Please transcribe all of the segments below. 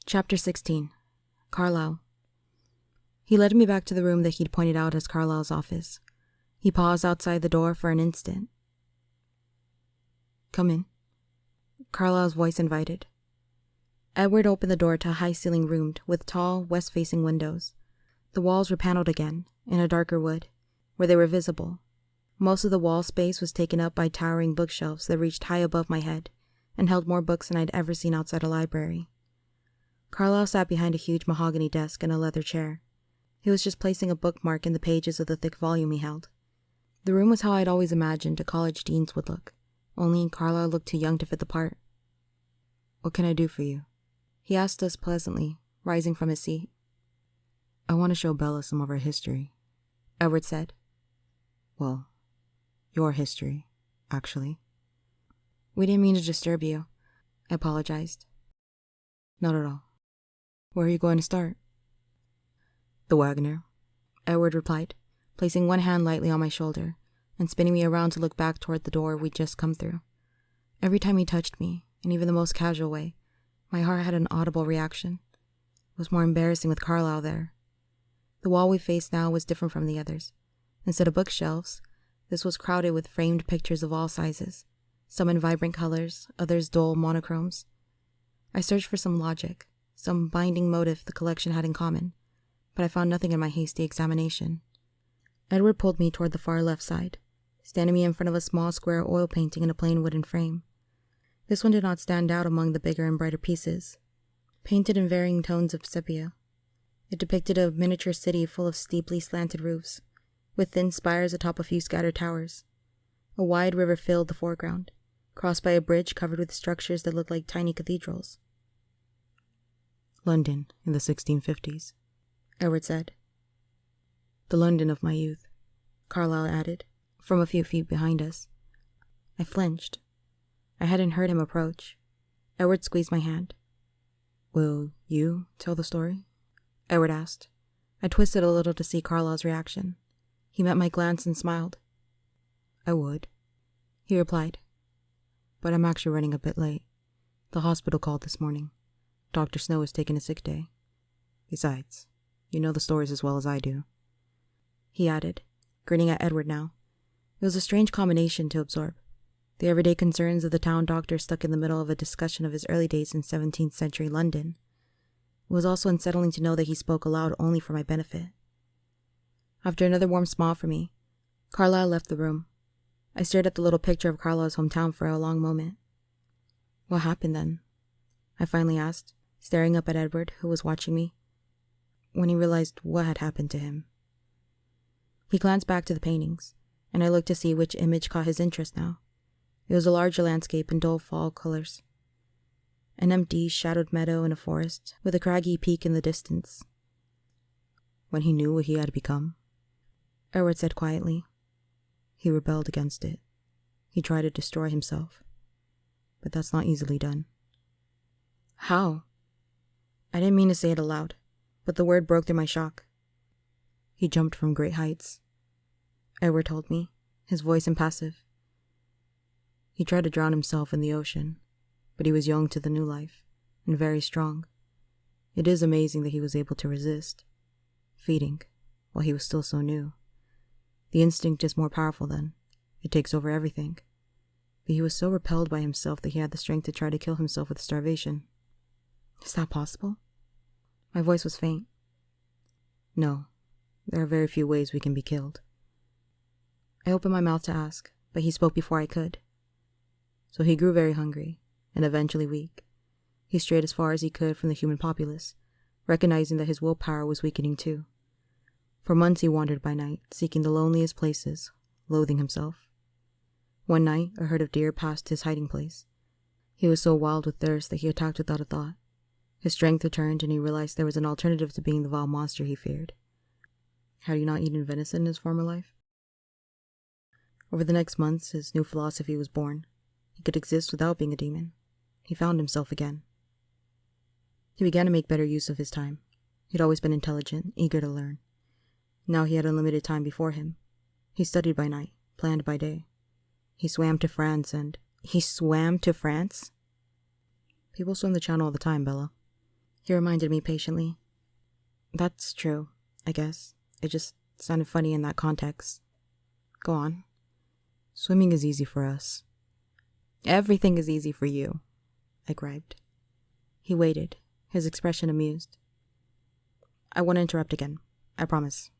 Chapter 16. Carlisle. He led me back to the room that he'd pointed out as Carlisle's office. He paused outside the door for an instant. "Come in," Carlisle's voice invited. Edward opened the door to a high-ceilinged room with tall, west-facing windows. The walls were paneled again, in a darker wood, where they were visible. Most of the wall space was taken up by towering bookshelves that reached high above my head and held more books than I'd ever seen outside a library. Carlisle sat behind a huge mahogany desk and a leather chair. He was just placing a bookmark in the pages of the thick volume he held. The room was how I'd always imagined a college dean's would look, only Carlisle looked too young to fit the part. "What can I do for you?" he asked us pleasantly, rising from his seat. "I want to show Bella some of her history," Edward said. "Well, your history, actually." "We didn't mean to disturb you," I apologized. "Not at all. Where are you going to start?" "The Wagner," Edward replied, placing one hand lightly on my shoulder and spinning me around to look back toward the door we'd just come through. Every time he touched me, in even the most casual way, my heart had an audible reaction. It was more embarrassing with Carlisle there. The wall we faced now was different from the others. Instead of bookshelves, this was crowded with framed pictures of all sizes, some in vibrant colors, others dull monochromes. I searched for some logic, some binding motive the collection had in common, but I found nothing in my hasty examination. Edward pulled me toward the far left side, standing me in front of a small square oil painting in a plain wooden frame. This one did not stand out among the bigger and brighter pieces. Painted in varying tones of sepia, it depicted a miniature city full of steeply slanted roofs, with thin spires atop a few scattered towers. A wide river filled the foreground, crossed by a bridge covered with structures that looked like tiny cathedrals. "London in the 1650s, Edward said. "The London of my youth," Carlisle added, from a few feet behind us. I flinched. I hadn't heard him approach. Edward squeezed my hand. "Will you tell the story?" Edward asked. I twisted a little to see Carlisle's reaction. He met my glance and smiled. "I would," he replied. "But I'm actually running a bit late. The hospital called this morning. Dr. Snow is taking a sick day. Besides, you know the stories as well as I do," he added, grinning at Edward now. It was a strange combination to absorb. The everyday concerns of the town doctor stuck in the middle of a discussion of his early days in 17th century London. It was also unsettling to know that he spoke aloud only for my benefit. After another warm smile for me, Carlisle left the room. I stared at the little picture of Carlisle's hometown for a long moment. "What happened then?" I finally asked, staring up at Edward, who was watching me. "When he realized what had happened to him." He glanced back to the paintings, and I looked to see which image caught his interest now. It was a larger landscape in dull fall colors. An empty, shadowed meadow in a forest, with a craggy peak in the distance. "When he knew what he had become," Edward said quietly, "he rebelled against it. He tried to destroy himself. But that's not easily done." "How?" I didn't mean to say it aloud, but the word broke through my shock. "He jumped from great heights," Edward told me, his voice impassive. "He tried to drown himself in the ocean, but he was young to the new life, and very strong. It is amazing that he was able to resist, feeding, while he was still so new. The instinct is more powerful then. It takes over everything. But he was so repelled by himself that he had the strength to try to kill himself with starvation." "Is that possible?" My voice was faint. "No, there are very few ways we can be killed." I opened my mouth to ask, but he spoke before I could. "So he grew very hungry, and eventually weak. He strayed as far as he could from the human populace, recognizing that his willpower was weakening too. For months he wandered by night, seeking the loneliest places, loathing himself. One night, a herd of deer passed his hiding place. He was so wild with thirst that he attacked without a thought. His strength returned, and he realized there was an alternative to being the vile monster he feared. Had he not eaten venison in his former life? Over the next months, his new philosophy was born. He could exist without being a demon. He found himself again. He began to make better use of his time. He'd always been intelligent, eager to learn. Now he had unlimited time before him. He studied by night, planned by day. He swam to France and... He swam to France? People swim the channel all the time, Bella. He reminded me patiently. That's true, I guess. It just sounded funny in that context. Go on. Swimming is easy for us. Everything is easy for you, I griped. He waited, his expression amused. I won't interrupt again, I promise.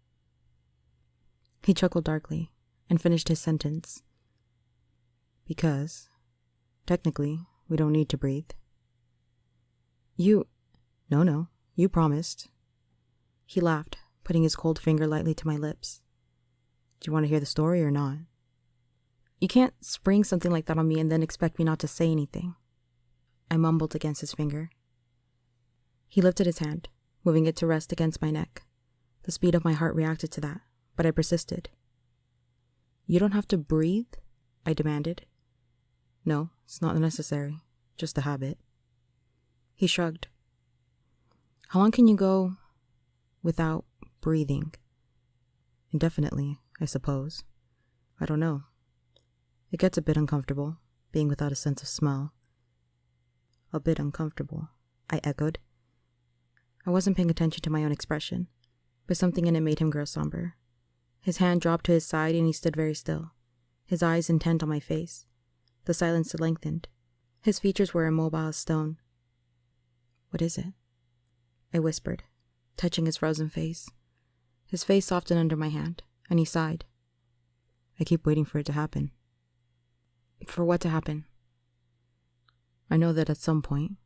He chuckled darkly and finished his sentence. Because, technically, we don't need to breathe. No, you promised. He laughed, putting his cold finger lightly to my lips. Do you want to hear the story or not? You can't spring something like that on me and then expect me not to say anything. I mumbled against his finger. He lifted his hand, moving it to rest against my neck. The speed of my heart reacted to that, but I persisted. You don't have to breathe? I demanded. No, it's not necessary. Just a habit. He shrugged. How long can you go without breathing? Indefinitely, I suppose. I don't know. It gets a bit uncomfortable, being without a sense of smell. A bit uncomfortable, I echoed. I wasn't paying attention to my own expression, but something in it made him grow somber. His hand dropped to his side and he stood very still, his eyes intent on my face. The silence lengthened. His features were immobile as stone. What is it? I whispered, touching his frozen face. His face softened under my hand, and he sighed. I keep waiting for it to happen. For what to happen? I know that at some point,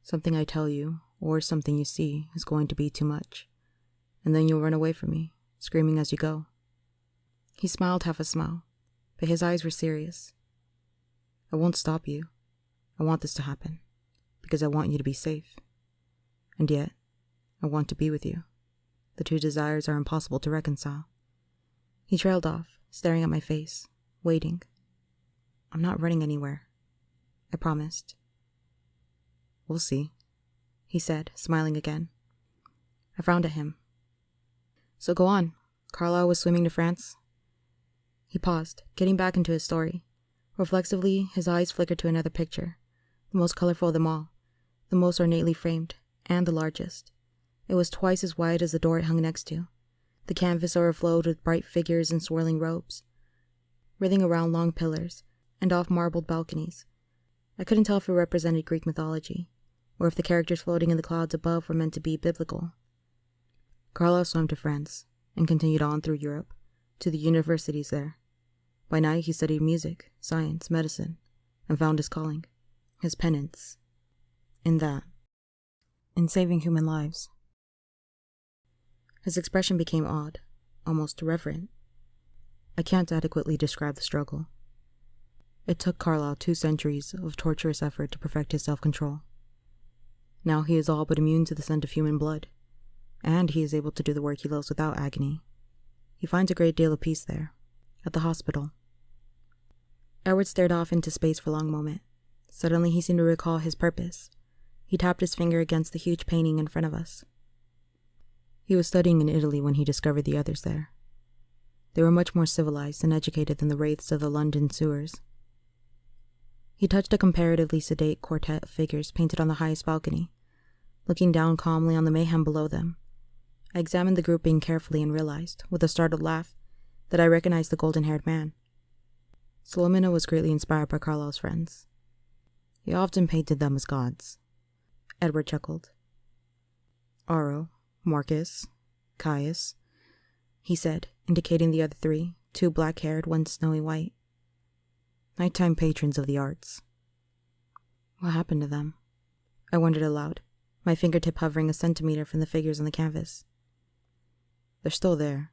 something I tell you, or something you see, is going to be too much, and then you'll run away from me, screaming as you go. He smiled half a smile, but his eyes were serious. I won't stop you. I want this to happen, because I want you to be safe. And yet, I want to be with you. The two desires are impossible to reconcile. He trailed off, staring at my face, waiting. I'm not running anywhere, I promised. We'll see, he said, smiling again. I frowned at him. So go on. Carlisle was swimming to France? He paused, getting back into his story. Reflexively, his eyes flickered to another picture, the most colorful of them all, the most ornately framed, and the largest. It was twice as wide as the door it hung next to. The canvas overflowed with bright figures in swirling robes, writhing around long pillars and off marbled balconies. I couldn't tell if it represented Greek mythology, or if the characters floating in the clouds above were meant to be biblical. Carlisle swam to France, and continued on through Europe, to the universities there. By night he studied music, science, medicine, and found his calling, his penance, in saving human lives. His expression became odd, almost reverent. I can't adequately describe the struggle. It took Carlisle 2 centuries of torturous effort to perfect his self-control. Now he is all but immune to the scent of human blood, and he is able to do the work he loves without agony. He finds a great deal of peace there, at the hospital. Edward stared off into space for a long moment. Suddenly he seemed to recall his purpose. He tapped his finger against the huge painting in front of us. He was studying in Italy when he discovered the others there. They were much more civilized and educated than the wraiths of the London sewers. He touched a comparatively sedate quartet of figures painted on the highest balcony, looking down calmly on the mayhem below them. I examined the grouping carefully and realized, with a startled laugh, that I recognized the golden-haired man. Solomina was greatly inspired by Carlisle's friends. He often painted them as gods. Edward chuckled. Aro, Marcus, Caius, he said, indicating the other 3, 2 black-haired, 1 snowy white. Nighttime patrons of the arts. What happened to them? I wondered aloud, my fingertip hovering a centimeter from the figures on the canvas. They're still there,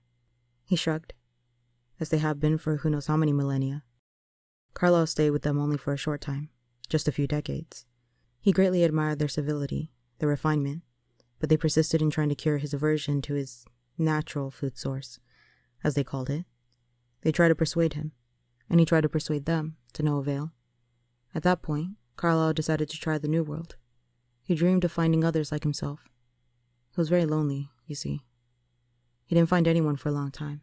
he shrugged, as they have been for who knows how many millennia. Carlisle stayed with them only for a short time, just a few decades. He greatly admired their civility, their refinement, but they persisted in trying to cure his aversion to his natural food source, as they called it. They tried to persuade him, and he tried to persuade them, to no avail. At that point, Carlisle decided to try the New World. He dreamed of finding others like himself. He was very lonely, you see. He didn't find anyone for a long time.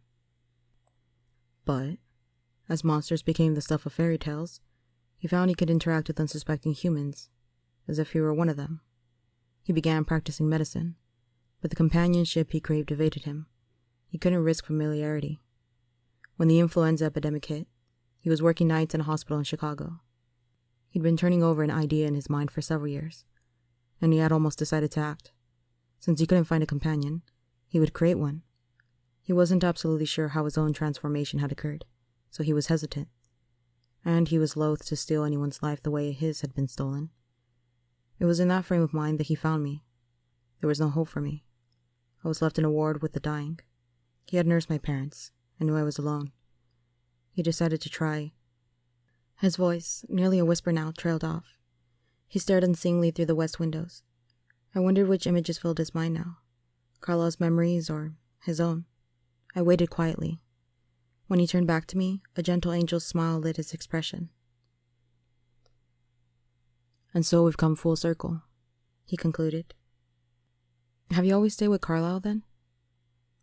But, as monsters became the stuff of fairy tales, he found he could interact with unsuspecting humans, as if he were one of them. He began practicing medicine, but the companionship he craved evaded him. He couldn't risk familiarity. When the influenza epidemic hit, he was working nights in a hospital in Chicago. He'd been turning over an idea in his mind for several years, and he had almost decided to act. Since he couldn't find a companion, he would create one. He wasn't absolutely sure how his own transformation had occurred, so he was hesitant. And he was loath to steal anyone's life the way his had been stolen. It was in that frame of mind that he found me. There was no hope for me. I was left in a ward with the dying. He had nursed my parents, and knew I was alone. He decided to try. His voice, nearly a whisper now, trailed off. He stared unseeingly through the west windows. I wondered which images filled his mind now, Carlisle's memories or his own. I waited quietly. When he turned back to me, a gentle angel's smile lit his expression. "And so we've come full circle," he concluded. "Have you always stayed with Carlisle, then?"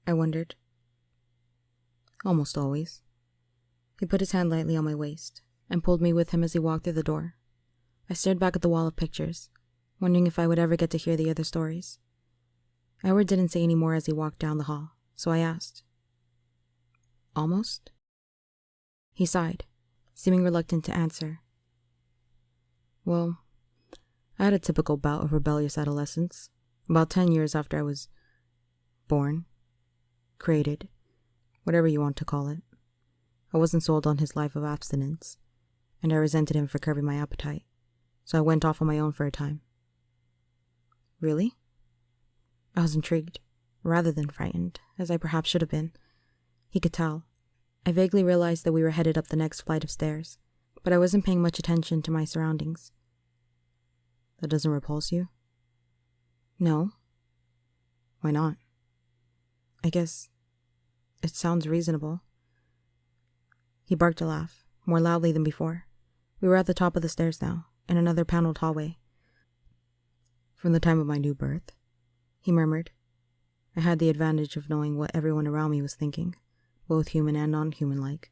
I wondered. "Almost always." He put his hand lightly on my waist and pulled me with him as he walked through the door. I stared back at the wall of pictures, wondering if I would ever get to hear the other stories. Edward didn't say any more as he walked down the hall, so I asked, "Almost?" He sighed, seeming reluctant to answer. "Well, I had a typical bout of rebellious adolescence, about 10 years after I was born, created, whatever you want to call it. I wasn't sold on his life of abstinence, and I resented him for curbing my appetite, so I went off on my own for a time." "Really?" I was intrigued, rather than frightened, as I perhaps should have been. He could tell. I vaguely realized that we were headed up the next flight of stairs, but I wasn't paying much attention to my surroundings. "That doesn't repulse you?" "No." "Why not?" "I guess it sounds reasonable." He barked a laugh, more loudly than before. We were at the top of the stairs now, in another paneled hallway. "From the time of my new birth," he murmured. I had the advantage of knowing what everyone around me was thinking, both human and non-human-like.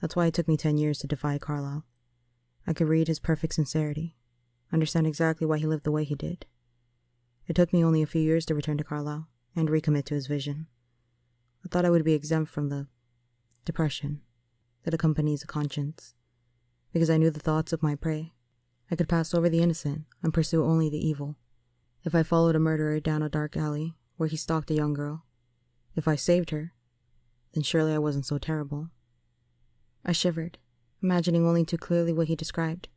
That's why it took me 10 years to defy Carlisle. I could read his perfect sincerity, understand exactly why he lived the way he did. It took me only a few years to return to Carlisle and recommit to his vision. I thought I would be exempt from the depression that accompanies a conscience, because I knew the thoughts of my prey. I could pass over the innocent and pursue only the evil. If I followed a murderer down a dark alley where he stalked a young girl, if I saved her, then surely I wasn't so terrible. I shivered, imagining only too clearly what he described: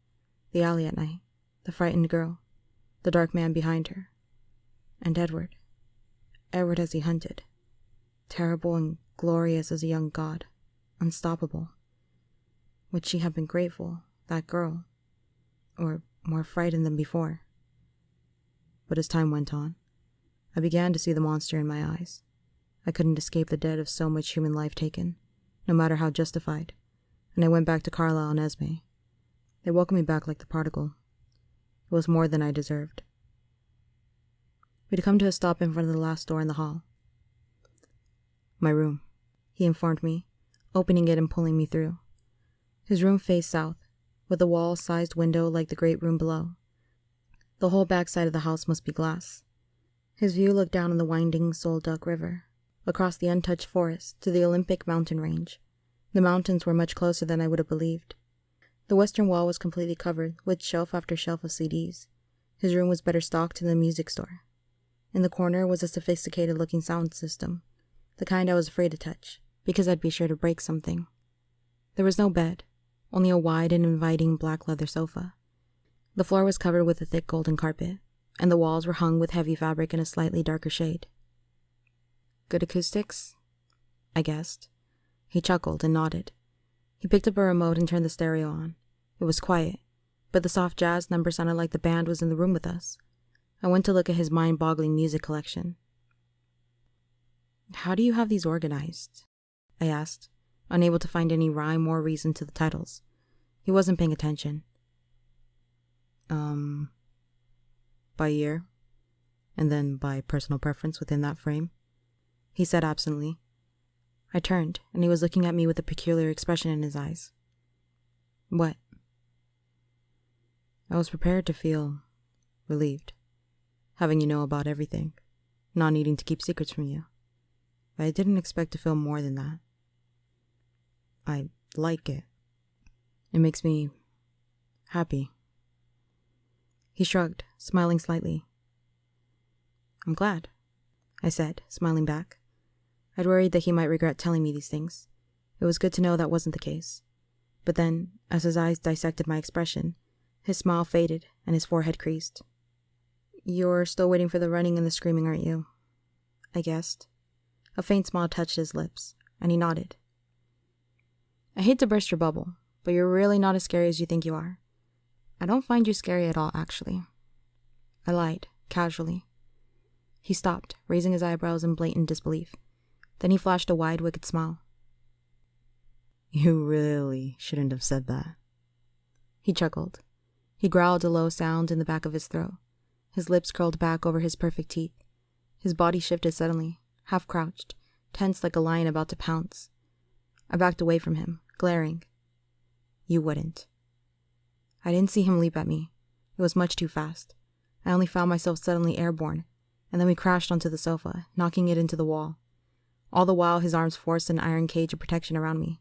the alley at night, the frightened girl, the dark man behind her, and Edward. Edward as he hunted, terrible and glorious as a young god, unstoppable. Would she have been grateful, that girl, or more frightened than before? But as time went on, I began to see the monster in my eyes. I couldn't escape the debt of so much human life taken, no matter how justified, and I went back to Carlisle and Esme. They welcomed me back like the prodigal. It was more than I deserved. We'd come to a stop in front of the last door in the hall. "My room," he informed me, opening it and pulling me through. His room faced south, with a wall-sized window like the great room below. The whole backside of the house must be glass. His view looked down on the winding Sole Duck River, across the untouched forest to the Olympic mountain range. The mountains were much closer than I would have believed. The western wall was completely covered with shelf after shelf of CDs. His room was better stocked than the music store. In the corner was a sophisticated-looking sound system, the kind I was afraid to touch, because I'd be sure to break something. There was no bed, only a wide and inviting black leather sofa. The floor was covered with a thick golden carpet, and the walls were hung with heavy fabric in a slightly darker shade. "Good acoustics?" I guessed. He chuckled and nodded. He picked up a remote and turned the stereo on. It was quiet, but the soft jazz number sounded like the band was in the room with us. I went to look at his mind-boggling music collection. "How do you have these organized?" I asked, unable to find any rhyme or reason to the titles. He wasn't paying attention. By year, and then by personal preference within that frame," he said absently. I turned, and he was looking at me with a peculiar expression in his eyes. "What?" I was prepared to feel relieved. having you know about everything, not needing to keep secrets from you. But I didn't expect to feel more than that. I like it. It makes me happy. He shrugged, smiling slightly. I'm glad, I said, smiling back. I'd worried that he might regret telling me these things. It was good to know that wasn't the case. But then, as his eyes dissected my expression, his smile faded and his forehead creased. You're still waiting for the running and the screaming, aren't you? I guessed. A faint smile touched his lips, and he nodded. I hate to burst your bubble, but you're really not as scary as you think you are. I don't find you scary at all, actually. I lied, casually. He stopped, raising his eyebrows in blatant disbelief. Then he flashed a wide, wicked smile. You really shouldn't have said that. He chuckled. He growled a low sound in the back of his throat. His lips curled back over his perfect teeth. His body shifted suddenly, half crouched, tense like a lion about to pounce. I backed away from him, glaring. You wouldn't. I didn't see him leap at me. It was much too fast. I only found myself suddenly airborne, and then we crashed onto the sofa, knocking it into the wall. All the while, his arms forced an iron cage of protection around me.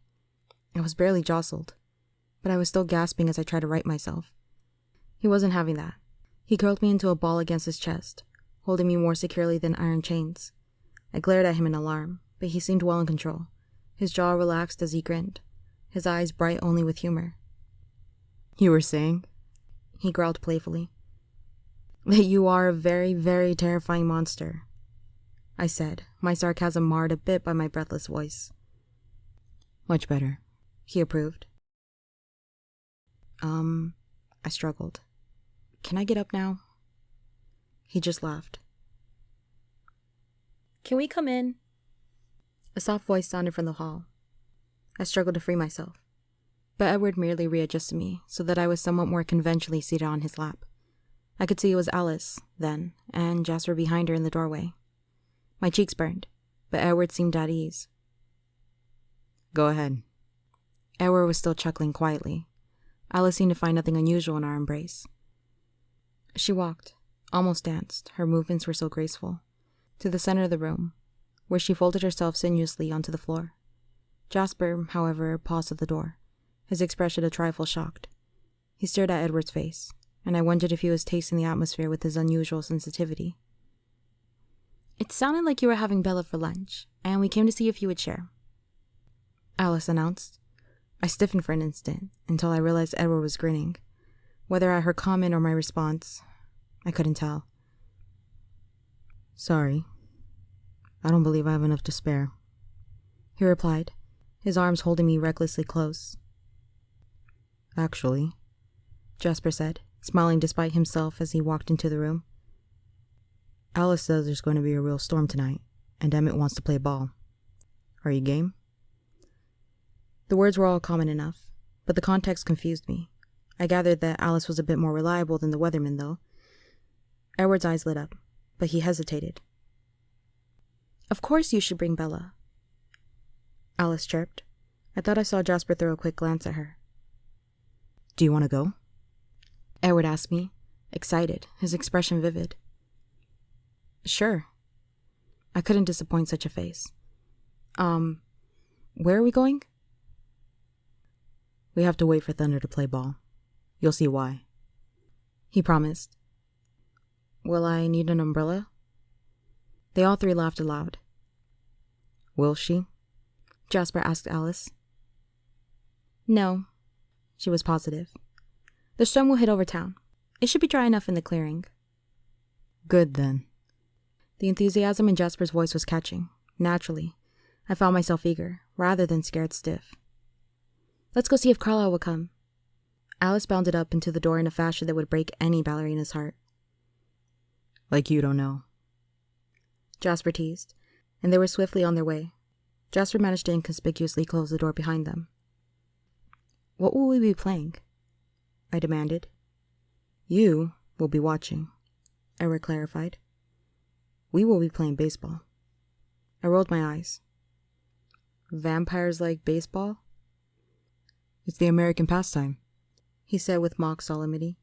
I was barely jostled, but I was still gasping as I tried to right myself. He wasn't having that. He curled me into a ball against his chest, holding me more securely than iron chains. I glared at him in alarm, but he seemed well in control. His jaw relaxed as he grinned, his eyes bright only with humor. You were saying? He growled playfully. That you are a very, very terrifying monster, I said, my sarcasm marred a bit by my breathless voice. Much better, he approved. I struggled. Can I get up now? He just laughed. Can we come in? A soft voice sounded from the hall. I struggled to free myself, but Edward merely readjusted me so that I was somewhat more conventionally seated on his lap. I could see it was Alice, then, and Jasper behind her in the doorway. My cheeks burned, but Edward seemed at ease. Go ahead. Edward was still chuckling quietly. Alice seemed to find nothing unusual in our embrace. She walked, almost danced, her movements were so graceful, to the center of the room, where she folded herself sinuously onto the floor. Jasper, however, paused at the door, his expression a trifle shocked. He stared at Edward's face, and I wondered if he was tasting the atmosphere with his unusual sensitivity. It sounded like you were having Bella for lunch, and we came to see if you would share, Alice announced. I stiffened for an instant, until I realized Edward was grinning. Whether at her comment or my response, I couldn't tell. Sorry. I don't believe I have enough to spare, he replied, his arms holding me recklessly close. Actually, Jasper said, smiling despite himself as he walked into the room. Alice says there's going to be a real storm tonight, and Emmett wants to play ball. Are you game? The words were all common enough, but the context confused me. I gathered that Alice was a bit more reliable than the weatherman, though. Edward's eyes lit up, but he hesitated. Of course you should bring Bella, Alice chirped. I thought I saw Jasper throw a quick glance at her. Do you want to go? Edward asked me, excited, his expression vivid. Sure. I couldn't disappoint such a face. Where are we going? We have to wait for Thunder to play ball. You'll see why. He promised. Will I need an umbrella? They all three laughed aloud. Will she? Jasper asked Alice. No, she was positive. The storm will hit over town. It should be dry enough in the clearing. Good then. The enthusiasm in Jasper's voice was catching. Naturally, I found myself eager, rather than scared stiff. Let's go see if Carlisle will come. Alice bounded up into the door in a fashion that would break any ballerina's heart. Like you don't know, Jasper teased, and they were swiftly on their way. Jasper managed to inconspicuously close the door behind them. What will we be playing? I demanded. You will be watching, Edward clarified. We will be playing baseball. I rolled my eyes. Vampires like baseball? It's the American pastime, he said with mock solemnity.